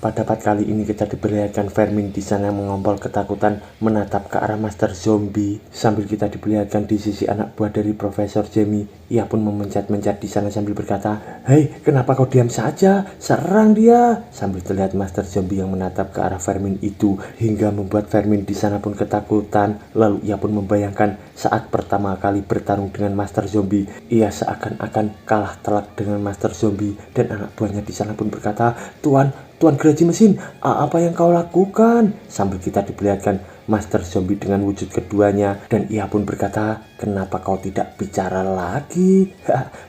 Pada part kali ini kita diperlihatkan Fermin di sana mengompol ketakutan menatap ke arah Master Zombie sambil kita diperlihatkan di sisi anak buah dari Profesor Jamie. Ia pun memencet-mencet di sana sambil berkata, "Hei, kenapa kau diam saja? Serang dia!" Sambil terlihat Master Zombie yang menatap ke arah Fermin itu hingga membuat Fermin di sana pun ketakutan. Lalu ia pun membayangkan saat pertama kali bertarung dengan Master Zombie, ia seakan-akan kalah telak dengan Master Zombie dan anak buahnya di sana pun berkata, Tuan Geraji Mesin, apa yang kau lakukan?" Sambil kita diperlihatkan Master Zombie dengan wujud keduanya dan ia pun berkata, "Kenapa kau tidak bicara lagi?"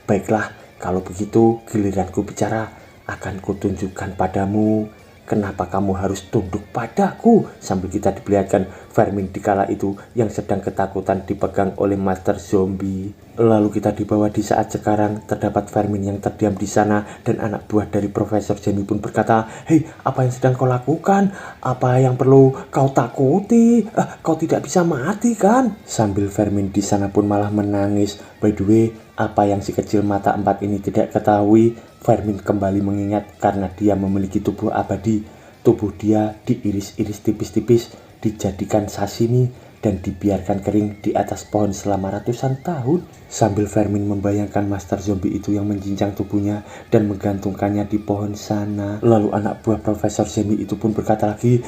Baiklah, kalau begitu giliranku bicara, akan kutunjukkan padamu. Kenapa kamu harus tunduk padaku? Sambil kita diperlihatkan Fermin di kala itu yang sedang ketakutan dipegang oleh Master Zombie. Lalu kita dibawa di saat sekarang terdapat Fermin yang terdiam di sana dan anak buah dari Profesor Jamie pun berkata, "Hei, apa yang sedang kau lakukan? Apa yang perlu kau takuti? Kau tidak bisa mati kan?" Sambil Fermin di sana pun malah menangis. By the way, apa yang si kecil mata empat ini tidak ketahui, Fermin kembali mengingat karena dia memiliki tubuh abadi. Tubuh dia diiris-iris tipis-tipis, dijadikan sashimi, dan dibiarkan kering di atas pohon selama ratusan tahun. Sambil Fermin membayangkan Master Zombie itu yang menjincang tubuhnya dan menggantungkannya di pohon sana. Lalu anak buah Profesor Jamie itu pun berkata lagi,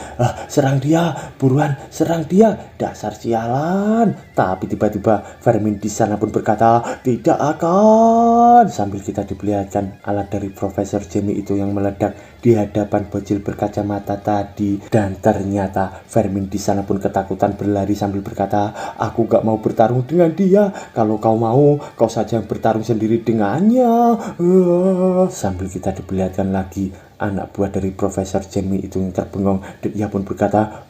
"Serang dia, buruan, serang dia, dasar sialan." Tapi tiba-tiba Fermin di sana pun berkata, "Tidak akan." Sambil kita diperlihatkan alat dari Profesor Jamie itu yang meledak di hadapan bocil berkacamata tadi. Dan ternyata Fermin di sana pun ketakutan berlari sambil berkata, "Aku gak mau bertarung dengan dia. Kalau kau mau, kau saja bertarung sendiri dengannya." Sambil kita diperlihatkan lagi anak buah dari Profesor Jamie itu yang terbengong dan ia pun berkata,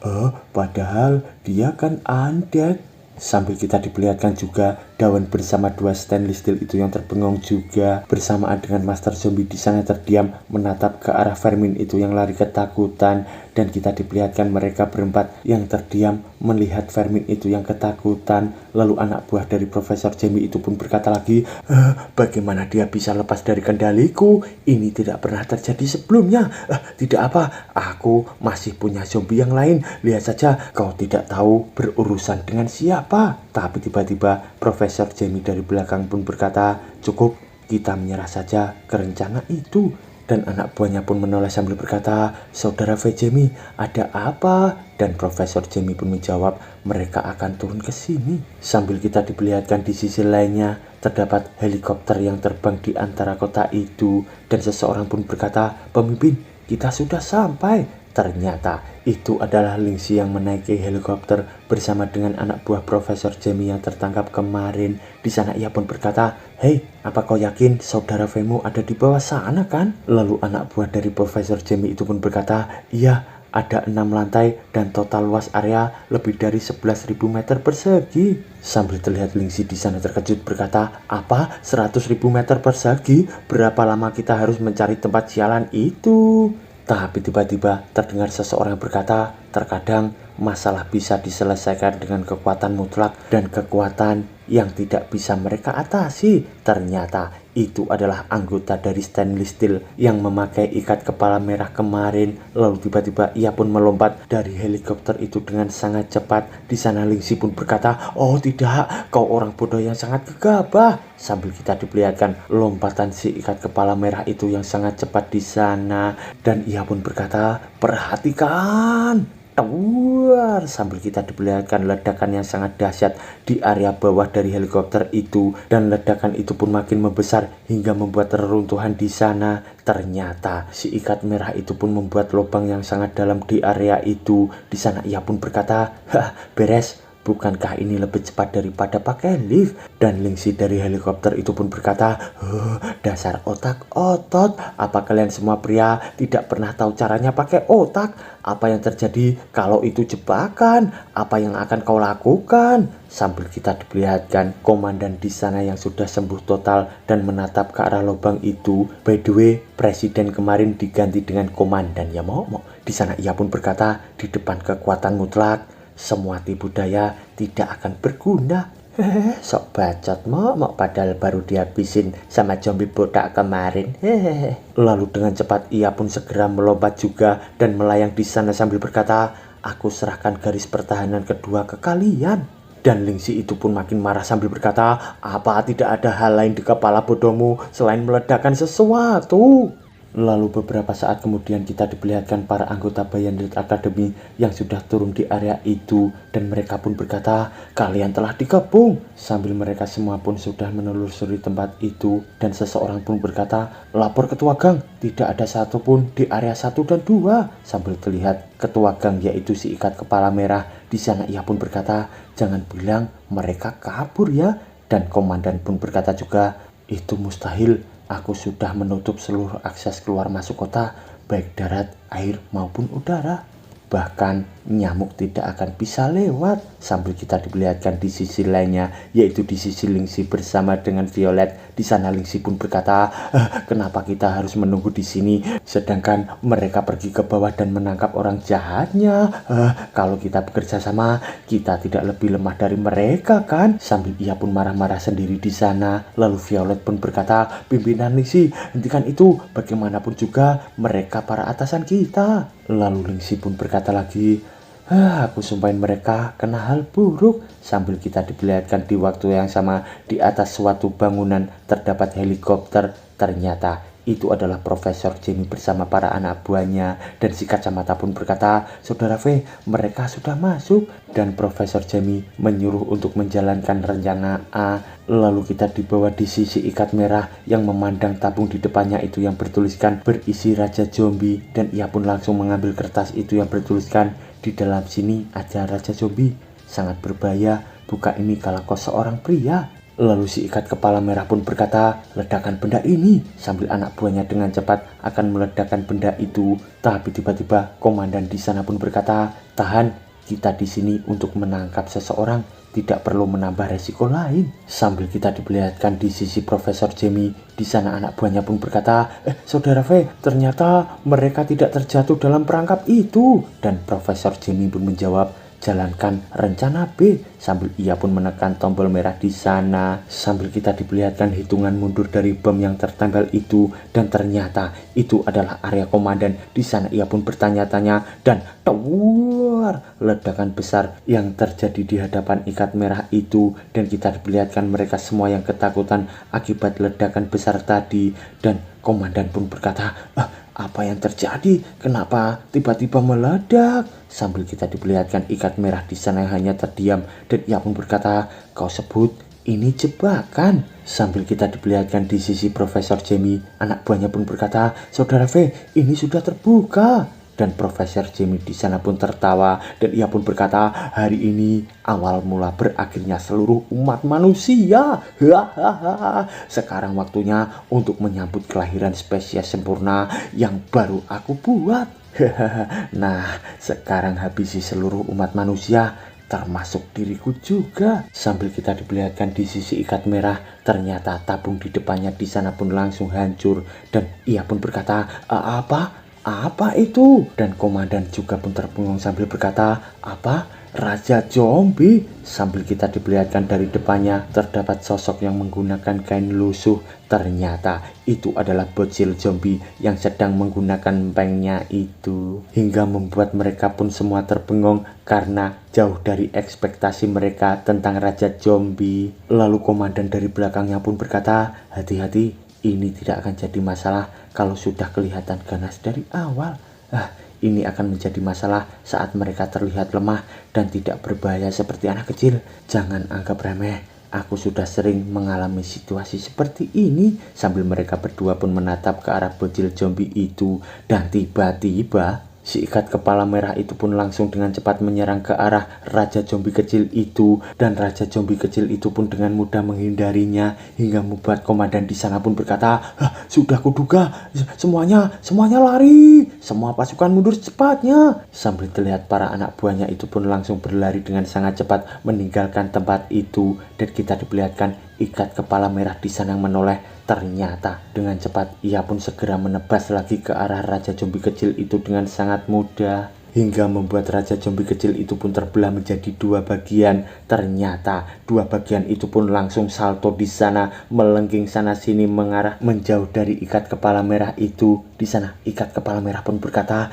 padahal dia kan undead." Sambil kita diperlihatkan juga daun bersama dua stainless steel itu yang terbengong juga bersamaan dengan Master Zombie di sana terdiam menatap ke arah Fermin itu yang lari ketakutan. Dan kita diperlihatkan mereka berempat yang terdiam melihat Fermin itu yang ketakutan. Lalu anak buah dari Profesor Jamie itu pun berkata lagi, "Bagaimana dia bisa lepas dari kendaliku? Ini tidak pernah terjadi sebelumnya. Tidak apa, aku masih punya zombie yang lain. Lihat saja, kau tidak tahu berurusan dengan siapa." Tapi tiba-tiba Profesor Jamie dari belakang pun berkata, "Cukup, kita menyerah saja ke rencana itu." Dan anak buahnya pun menoleh sambil berkata, "Saudara V. Jamie, ada apa?" Dan Profesor Jamie pun menjawab, "Mereka akan turun ke sini." Sambil kita diperlihatkan di sisi lainnya, terdapat helikopter yang terbang di antara kota itu. Dan seseorang pun berkata, "Pemimpin, kita sudah sampai." Ternyata itu adalah Lingxi yang menaiki helikopter bersama dengan anak buah Profesor Jamie yang tertangkap kemarin. Di sana ia pun berkata, "Hei, apa kau yakin saudara Vemu ada di bawah sana kan?" Lalu anak buah dari Profesor Jamie itu pun berkata, "Iya, ada 6 lantai dan total luas area lebih dari 11.000 meter persegi." Sambil terlihat Lingxi di sana terkejut berkata, "Apa? 100.000 meter persegi? Berapa lama kita harus mencari tempat sialan itu?" Tapi tiba-tiba terdengar seseorang berkata, "Terkadang masalah bisa diselesaikan dengan kekuatan mutlak dan kekuatan yang tidak bisa mereka atasi." Ternyata itu adalah anggota dari Stainless Steel yang memakai ikat kepala merah kemarin. Lalu tiba-tiba ia pun melompat dari helikopter itu dengan sangat cepat. Di sana Lingxi pun berkata, "Oh tidak, kau orang bodoh yang sangat gegabah." Sambil kita diperlihatkan lompatan si ikat kepala merah itu yang sangat cepat di sana. Dan ia pun berkata, "Perhatikan!" Duar, sambil kita diperlihatkan ledakan yang sangat dahsyat di area bawah dari helikopter itu. Dan ledakan itu pun makin membesar hingga membuat reruntuhan di sana. Ternyata si ikat merah itu pun membuat lubang yang sangat dalam di area itu. Di sana ia pun berkata, "Beres. Bukankah ini lebih cepat daripada pakai lift?" Dan Lingxi dari helikopter itu pun berkata, "Dasar otak otot. Apa kalian semua pria tidak pernah tahu caranya pakai otak? Apa yang terjadi kalau itu jebakan? Apa yang akan kau lakukan?" Sambil kita diperlihatkan komandan di sana yang sudah sembuh total dan menatap ke arah lubang itu. By the way, presiden kemarin diganti dengan komandan Yamamoto. Di sana ia pun berkata, "Di depan kekuatan mutlak, semua tipu daya tidak akan berguna." Sok bacot mau padahal baru dihabisin sama zombie botak kemarin. Hehehe. Lalu dengan cepat ia pun segera melompat juga dan melayang di sana sambil berkata, aku serahkan garis pertahanan kedua ke kalian. Dan Lingxi itu pun makin marah sambil berkata, apa tidak ada hal lain di kepala bodohmu selain meledakkan sesuatu? Lalu beberapa saat kemudian kita diperlihatkan para anggota Bandit Academy yang sudah turun di area itu dan mereka pun berkata, kalian telah dikepung. Sambil mereka semua pun sudah menelusuri tempat itu dan seseorang pun berkata, lapor ketua gang, tidak ada satupun di area 1 dan 2. Sambil terlihat ketua gang yaitu si ikat kepala merah. Di sana ia pun berkata, jangan bilang mereka kabur ya. Dan komandan pun berkata juga, itu mustahil. Aku sudah menutup seluruh akses keluar masuk kota, baik darat, air maupun udara. Bahkan nyamuk tidak akan bisa lewat. Sambil kita diperlihatkan di sisi lainnya, yaitu di sisi Lingxi bersama dengan Violet. Di sana Lingxi pun berkata, kenapa kita harus menunggu di sini, sedangkan mereka pergi ke bawah dan menangkap orang jahatnya. Kalau kita bekerja sama, kita tidak lebih lemah dari mereka kan? Sambil ia pun marah-marah sendiri di sana. Lalu Violet pun berkata, pimpinan Lingxi, hentikan itu. Bagaimanapun juga mereka para atasan kita. Lalu Lingxi pun berkata lagi, aku sumpahin mereka kena hal buruk. Sambil kita diperlihatkan di waktu yang sama di atas suatu bangunan terdapat helikopter. Ternyata itu adalah Profesor Jamie bersama para anak buahnya. Dan si kacamata pun berkata, saudara V, mereka sudah masuk. Dan Profesor Jamie menyuruh untuk menjalankan rencana A. Lalu kita dibawa di sisi ikat merah yang memandang tabung di depannya itu yang bertuliskan berisi Raja Zombie. Dan ia pun langsung mengambil kertas itu yang bertuliskan, di dalam sini ada Raja Zombie, sangat berbahaya, buka ini kalau kau seorang pria. Lalu si ikat kepala merah pun berkata, ledakan benda ini. Sambil anak buahnya dengan cepat akan meledakkan benda itu. Tapi tiba-tiba komandan di sana pun berkata, tahan, kita di sini untuk menangkap seseorang, tidak perlu menambah resiko lain. Sambil kita diperlihatkan di sisi Profesor Jamie, di sana anak buahnya pun berkata, saudara V, ternyata mereka tidak terjatuh dalam perangkap itu. Dan Profesor Jamie pun menjawab, jalankan rencana B. Sambil ia pun menekan tombol merah di sana. Sambil kita diperlihatkan hitungan mundur dari bom yang tertempel itu, dan ternyata itu adalah area komandan. Di sana ia pun bertanya-tanya dan tawar, ledakan besar yang terjadi di hadapan ikat merah itu. Dan kita diperlihatkan mereka semua yang ketakutan akibat ledakan besar tadi. Dan komandan pun berkata, apa yang terjadi? Kenapa tiba-tiba meledak? Sambil kita diperlihatkan ikat merah di sana yang hanya terdiam dan ia pun berkata, kau sebut ini jebakan. Sambil kita diperlihatkan di sisi Profesor Jamie, anak buahnya pun berkata, saudara V, ini sudah terbuka. Dan Profesor Jamie di sana pun tertawa dan ia pun berkata, hari ini awal mula berakhirnya seluruh umat manusia. Sekarang waktunya untuk menyambut kelahiran spesies sempurna yang baru aku buat. Nah, sekarang habisi seluruh umat manusia, termasuk diriku juga. Sambil kita diperlihatkan di sisi ikat merah, ternyata tabung di depannya di sana pun langsung hancur dan ia pun berkata, apa itu? Dan komandan juga pun terbengong sambil berkata, apa? Raja Zombie. Sambil kita diperlihatkan dari depannya terdapat sosok yang menggunakan kain lusuh. Ternyata itu adalah bocil zombie yang sedang menggunakan empengnya itu, hingga membuat mereka pun semua terbengong karena jauh dari ekspektasi mereka tentang Raja Zombie. Lalu komandan dari belakangnya pun berkata, hati-hati, ini tidak akan jadi masalah kalau sudah kelihatan ganas dari awal. Ini akan menjadi masalah saat mereka terlihat lemah dan tidak berbahaya seperti anak kecil. Jangan anggap remeh, aku sudah sering mengalami situasi seperti ini. Sambil mereka berdua pun menatap ke arah bocil zombie itu. Dan tiba-tiba si ikat kepala merah itu pun langsung dengan cepat menyerang ke arah Raja Zombie kecil itu. Dan Raja Zombie kecil itu pun dengan mudah menghindarinya, hingga membuat komandan di sana pun berkata, sudah kuduga, semuanya lari, semua pasukan mundur secepatnya. Sambil terlihat para anak buahnya itu pun langsung berlari dengan sangat cepat meninggalkan tempat itu. Dan kita diperlihatkan ikat kepala merah di sana menoleh. Ternyata dengan cepat ia pun segera menebas lagi ke arah Raja Zombie kecil itu dengan sangat mudah, hingga membuat raja zombie kecil itu pun terbelah menjadi dua bagian. Ternyata dua bagian itu pun langsung salto di sana, melengking sana sini mengarah menjauh dari ikat kepala merah itu. Di sana ikat kepala merah pun berkata,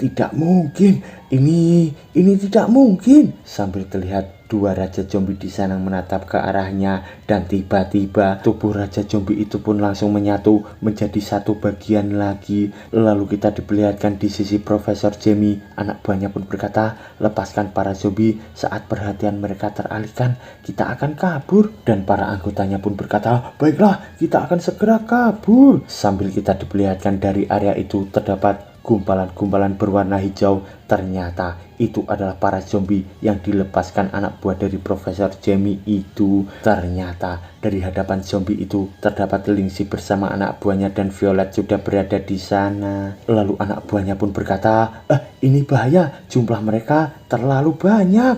tidak mungkin, ini tidak mungkin. Sambil terlihat dua raja zombie di sana menatap ke arahnya, dan tiba-tiba tubuh raja zombie itu pun langsung menyatu menjadi satu bagian lagi. Lalu kita diperlihatkan di sisi Profesor Jamie. Anak buahnya pun berkata, lepaskan para zombie, saat perhatian mereka teralihkan kita akan kabur. Dan para anggotanya pun berkata, baiklah, kita akan segera kabur. Sambil kita diperlihatkan dari area itu terdapat gumpalan-gumpalan berwarna hijau. Ternyata itu adalah para zombie yang dilepaskan anak buah dari Profesor Jamie itu. Ternyata dari hadapan zombie itu terdapat Lingxi bersama anak buahnya dan Violet sudah berada di sana. Lalu anak buahnya pun berkata, ini bahaya, jumlah mereka terlalu banyak.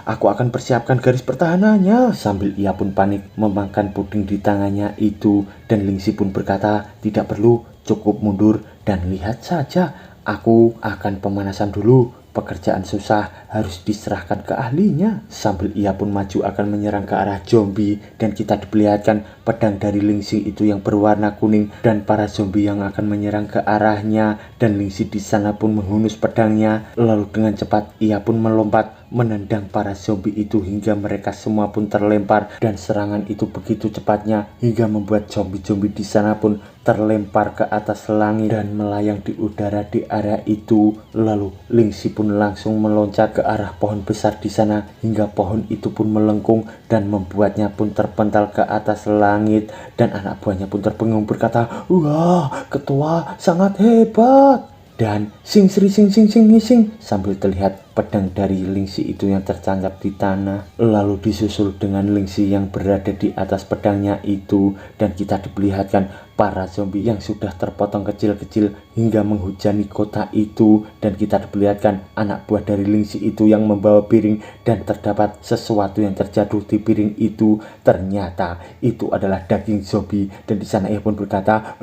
Aku akan persiapkan garis pertahanannya. Sambil ia pun panik memakan puding di tangannya itu. Dan Lingxi pun berkata, tidak perlu, cukup mundur dan lihat saja. Aku akan pemanasan dulu. Pekerjaan susah harus diserahkan ke ahlinya. Sambil ia pun maju akan menyerang ke arah zombie, dan kita diperlihatkan pedang dari Lingxi itu yang berwarna kuning dan para zombie yang akan menyerang ke arahnya. Dan Lingxi di sana pun menghunus pedangnya. Lalu dengan cepat ia pun melompat menendang para zombie itu hingga mereka semua pun terlempar, dan serangan itu begitu cepatnya hingga membuat zombie-zombie di sana pun terlempar ke atas langit dan melayang di udara di area itu. Lalu Lingxi pun langsung meloncat ke arah pohon besar di sana hingga pohon itu pun melengkung dan membuatnya pun terpental ke atas langit. Dan anak buahnya pun terbengung berkata, wah, ketua sangat hebat. Dan sing sing sing sing sing sing, sambil terlihat pedang dari Lingxi itu yang tertancap di tanah, lalu disusul dengan Lingxi yang berada di atas pedangnya itu. Dan kita diperlihatkan para zombie yang sudah terpotong kecil-kecil hingga menghujani kota itu. Dan kita diperlihatkan anak buah dari Lingxi itu yang membawa piring, dan terdapat sesuatu yang terjatuh di piring itu. Ternyata itu adalah daging zombie. Dan di sana ia pun berkata,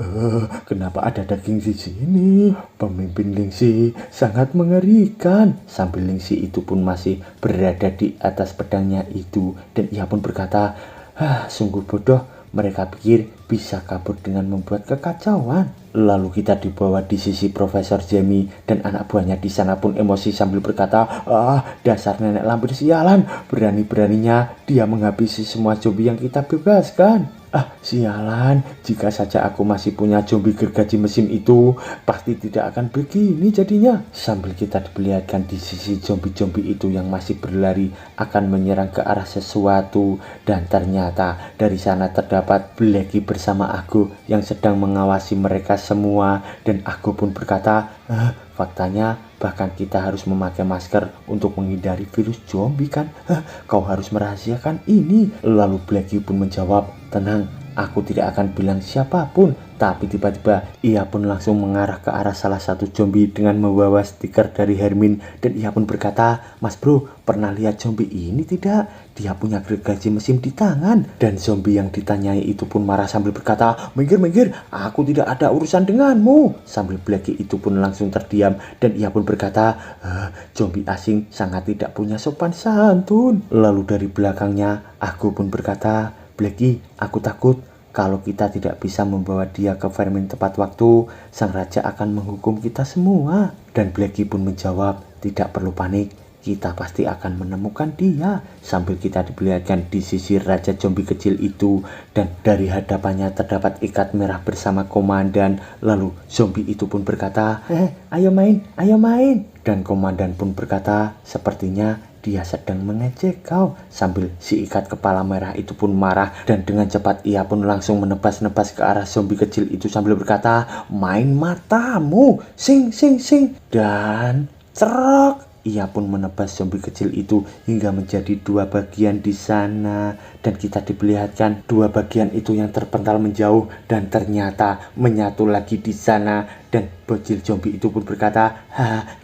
kenapa ada daging di sini? Pemimpin Lingxi sangat mengerikan. Sambil Lingxi itu pun masih berada di atas pedangnya itu, dan ia pun berkata, sungguh bodoh, mereka pikir bisa kabur dengan membuat kekacauan. Lalu kita dibawa di sisi Profesor Jamie, dan anak buahnya di sana pun emosi sambil berkata, dasar nenek lampir sialan, berani-beraninya dia menghabisi semua zombie yang kita bebaskan. Sialan, jika saja aku masih punya zombie gergaji mesin itu, pasti tidak akan begini jadinya. Sambil kita diperlihatkan di sisi zombie-zombie itu yang masih berlari akan menyerang ke arah sesuatu. Dan ternyata dari sana terdapat Blackie bersama Ago yang sedang mengawasi mereka semua. Dan Ago pun berkata, faktanya bahkan kita harus memakai masker untuk menghindari virus zombie kan? Kau harus merahasiakan ini. Lalu Blackie pun menjawab, tenang, aku tidak akan bilang siapapun. Tapi tiba-tiba ia pun langsung mengarah ke arah salah satu zombie dengan membawa stiker dari Hermin. Dan ia pun berkata, Mas bro, pernah lihat zombie ini tidak? Dia punya gergaji mesin di tangan. Dan zombie yang ditanyai itu pun marah sambil berkata, minggir, aku tidak ada urusan denganmu. Sambil Blackie itu pun langsung terdiam, dan ia pun berkata, zombie asing sangat tidak punya sopan santun. Lalu dari belakangnya aku pun berkata, Blackie, aku takut kalau kita tidak bisa membawa dia ke Vermin tepat waktu, sang raja akan menghukum kita semua. Dan Blackie pun menjawab, tidak perlu panik, kita pasti akan menemukan dia. Sambil kita diperlihatkan di sisi raja zombie kecil itu, dan dari hadapannya terdapat ikat merah bersama komandan. Lalu zombie itu pun berkata, ayo main. Dan komandan pun berkata, sepertinya dia sedang mengejek kau. Sambil si ikat kepala merah itu pun marah, dan dengan cepat ia pun langsung menebas-nebas ke arah zombie kecil itu sambil berkata, main matamu, sing. Dan cerok, ia pun menebas zombie kecil itu hingga menjadi dua bagian di sana. Dan kita diperlihatkan dua bagian itu yang terpental menjauh dan ternyata menyatu lagi di sana. Dan bocil zombie itu pun berkata,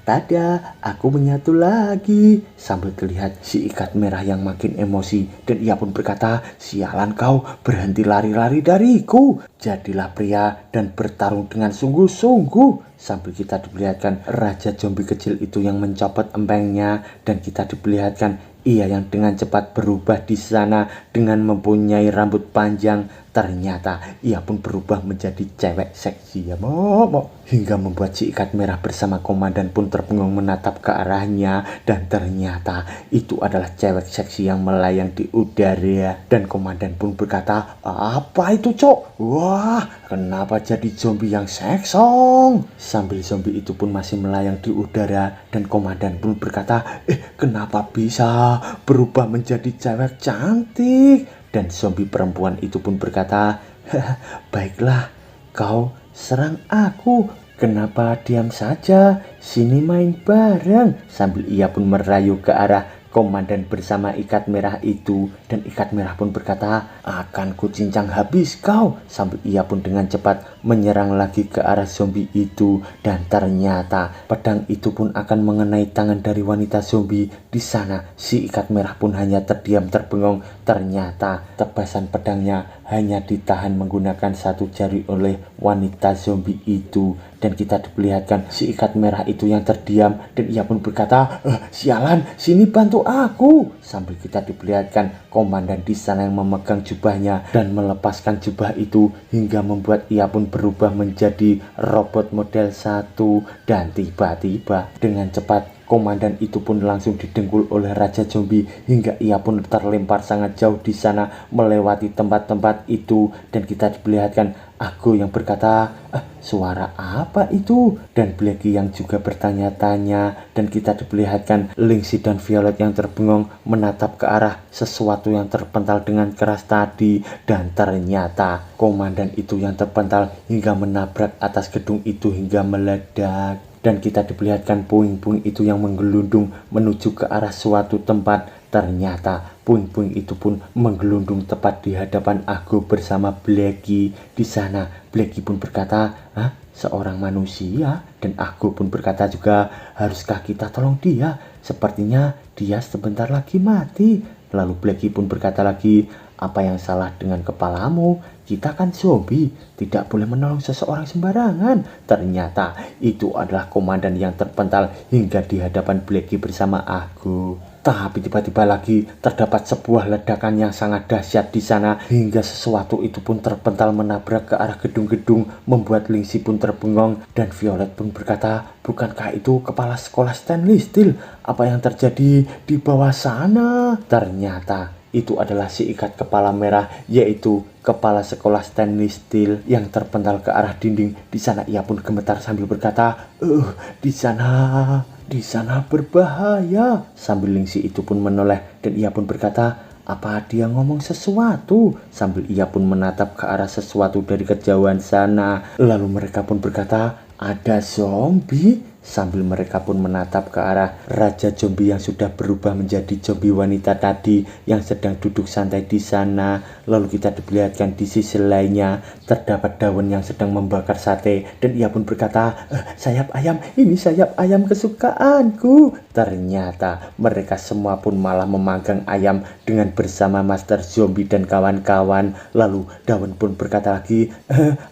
tada, aku menyatu lagi. Sambil terlihat si ikat merah yang makin emosi, dan ia pun berkata, sialan kau, berhenti lari-lari dariku. Jadilah pria dan bertarung dengan sungguh-sungguh. sambil kita diperlihatkan raja zombie kecil itu yang mencopot empengnya, dan kita diperlihatkan ia yang dengan cepat berubah di sana dengan mempunyai rambut panjang. Ternyata ia pun berubah menjadi cewek seksi ya hingga membuat si ikat merah bersama komandan pun terbengong menatap ke arahnya, dan ternyata itu adalah cewek seksi yang melayang di udara. Dan komandan pun berkata, apa itu cok? Wah, kenapa jadi zombie yang seksong? Sambil zombie itu pun masih melayang di udara, dan komandan pun berkata, kenapa bisa berubah menjadi cewek cantik? Dan zombie perempuan itu pun berkata, baiklah, kau serang aku. Kenapa diam saja? Sini main bareng. Sambil ia pun merayu ke arah komandan bersama ikat merah itu, dan ikat merah pun berkata, akan kucincang habis kau. Sambil ia pun dengan cepat menyerang lagi ke arah zombie itu, dan ternyata pedang itu pun akan mengenai tangan dari wanita zombie. Di sana si ikat merah pun hanya terdiam terbengong. Ternyata tebasan pedangnya hanya ditahan menggunakan satu jari oleh wanita zombie itu, dan kita diperlihatkan si ikat merah itu yang terdiam, dan ia pun berkata, sialan, sini bantu aku. Sambil kita diperlihatkan komandan di sana yang memegang jubahnya dan melepaskan jubah itu hingga membuat ia pun berubah menjadi robot model 1. Dan tiba-tiba dengan cepat komandan itu pun langsung didengkul oleh raja zombie hingga ia pun terlempar sangat jauh di sana melewati tempat-tempat itu, dan kita diperlihatkan aku yang berkata, suara apa itu? Dan Blacky yang juga bertanya-tanya, dan kita diperlihatkan Lingxi dan Violet yang terbengong menatap ke arah sesuatu yang terpental dengan keras tadi, dan ternyata komandan itu yang terpental hingga menabrak atas gedung itu hingga meledak. Dan kita diperlihatkan puing-puing itu yang menggelundung menuju ke arah suatu tempat. Ternyata puing-puing itu pun menggelundung tepat di hadapan aku bersama Blacky. Di sana Blacky pun berkata, seorang manusia? Dan aku pun berkata juga, haruskah kita tolong dia? Sepertinya dia sebentar lagi mati. Lalu Blacky pun berkata lagi, apa yang salah dengan kepalamu? Kita kan zombie, tidak boleh menolong seseorang sembarangan. Ternyata itu adalah komandan yang terpental hingga di hadapan Blacky bersama aku. Tapi tiba-tiba lagi terdapat sebuah ledakan yang sangat dahsyat di sana hingga sesuatu itu pun terpental menabrak ke arah gedung-gedung, membuat Lingxi pun terbengong, dan Violet pun berkata, bukankah itu kepala sekolah Stanley Steel? Apa yang terjadi di bawah sana? Ternyata itu adalah si ikat kepala merah, yaitu kepala sekolah Stanley Steel yang terpental ke arah dinding. Di sana ia pun gemetar sambil berkata, di sana berbahaya. Sambil Lingxi itu pun menoleh, dan ia pun berkata, apa dia ngomong sesuatu? Sambil ia pun menatap ke arah sesuatu dari kejauhan sana. Lalu mereka pun berkata, ada zombie. Sambil mereka pun menatap ke arah raja zombie yang sudah berubah menjadi zombie wanita tadi yang sedang duduk santai di sana. Lalu kita diperlihatkan di sisi lainnya terdapat daun yang sedang membakar sate, dan ia pun berkata, sayap ayam, ini sayap ayam kesukaanku. Ternyata mereka semua pun malah memanggang ayam dengan bersama Master Zombie dan kawan-kawan. Lalu daun pun berkata lagi,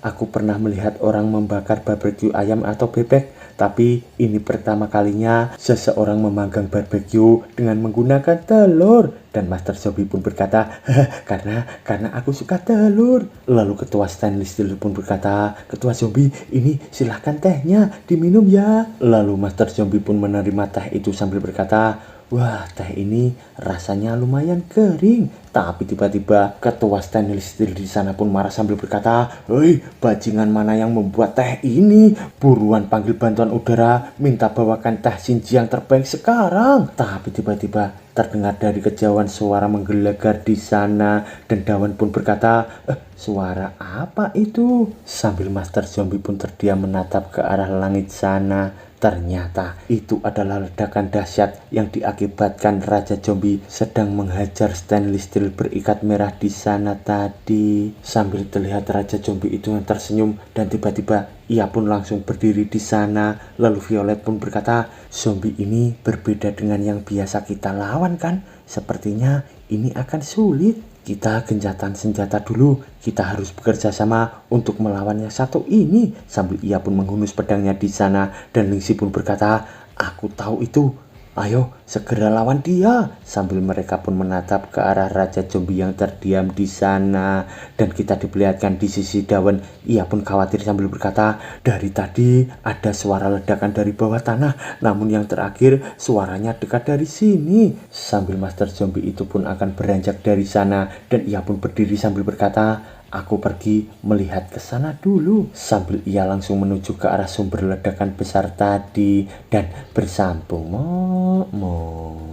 aku pernah melihat orang membakar barbeque ayam atau bebek, tapi ini pertama kalinya seseorang memanggang barbeque dengan menggunakan telur. Dan Master Zombie pun berkata, karena aku suka telur. Lalu ketua Stanley Steel pun berkata, ketua zombie, ini silahkan tehnya diminum ya. Lalu Master Zombie pun menerima teh itu sambil berkata, wah, teh ini rasanya lumayan kering. Tapi tiba-tiba ketua Stanley Steel di sana pun marah sambil berkata, hei, bajingan mana yang membuat teh ini? Buruan panggil bantuan udara, minta bawakan teh Shinji yang terbaik sekarang. Tapi tiba-tiba terdengar dari kejauhan suara menggelegar di sana, dan daun pun berkata, suara apa itu? Sambil Master Zombie pun terdiam menatap ke arah langit sana. Ternyata itu adalah ledakan dahsyat yang diakibatkan Raja Zombie sedang menghajar Stanley Steel berikat merah di sana tadi. Sambil terlihat Raja Zombie itu yang tersenyum, dan tiba-tiba ia pun langsung berdiri di sana. Lalu Violet pun berkata, zombie ini berbeda dengan yang biasa kita lawan kan? Sepertinya ini akan sulit. Kita gencatan senjata dulu. Kita harus bekerja sama untuk melawan yang satu ini. Sambil ia pun menghunus pedangnya di sana dan Ling Si pun berkata, aku tahu itu. Ayo segera lawan dia. Sambil mereka pun menatap ke arah Raja Zombie yang terdiam di sana dan kita diperlihatkan di sisi Dawen. Ia pun khawatir sambil berkata, dari tadi ada suara ledakan dari bawah tanah, namun yang terakhir suaranya dekat dari sini. Sambil Master Zombie itu pun akan beranjak dari sana dan ia pun berdiri sambil berkata, aku pergi melihat ke sana dulu. Sambil ia langsung menuju ke arah sumber ledakan besar tadi dan bersambung. Mo.